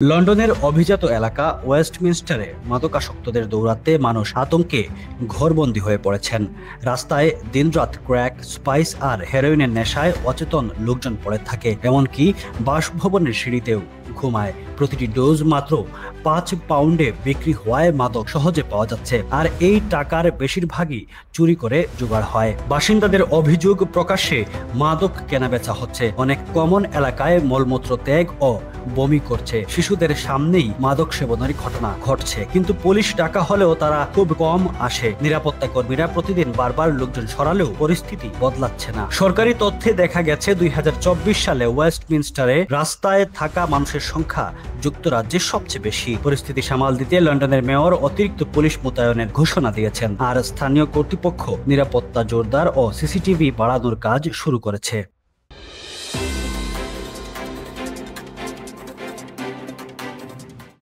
লন্ডনের অভিজাত এলাকা ওয়েস্টমিনস্টারে মাদকাসক্তদের দৌরাত্মে মানুষ আতঙ্কে ঘরবন্দি হয়ে পড়েছেন। রাস্তায় দিনরাত ক্র্যাক, স্পাইস আর হেরোইনের নেশায় অচেতন লোকজন পড়ে থাকে, এমনকি বাসভবনের সিঁড়িতেও ঘুমায়। প্রতিটি ডোজ মাত্র 5 পাউন্ডে বিক্রি হওয়ায় মাদক সহজে পাওয়া যাচ্ছে, আর এই টাকার বেশিরভাগই চুরি করে জোগাড় হয়। বাসিন্দাদের অভিযোগ, প্রকাশ্যে মাদক কেনাবেচা হচ্ছে, অনেক কমন এলাকায় মলমূত্র ত্যাগ ও বমি করছে, শিশুদের সামনেই মাদক সেবনের ঘটনা ঘটছে। কিন্তু পুলিশ ডাকা হলেও তারা খুব কম আসে। নিরাপত্তা কর্মীরা প্রতিদিন বারবার লোকজন সরালেও পরিস্থিতি বদলাচ্ছে না। সরকারি তথ্যে দেখা গেছে 2024 সালে ওয়েস্টমিনস্টারে রাস্তায় থাকা মানুষের সংখ্যা যুক্তরাজ্যের সবচেয়ে বেশি। পরিস্থিতি সামাল দিতে লন্ডনের মেয়র অতিরিক্ত পুলিশ মোতায়েনের ঘোষণা দিয়েছেন, আর স্থানীয় কর্তৃপক্ষ নিরাপত্তা জোরদার ও সিসিটিভি বাড়ানোর কাজ শুরু করেছে।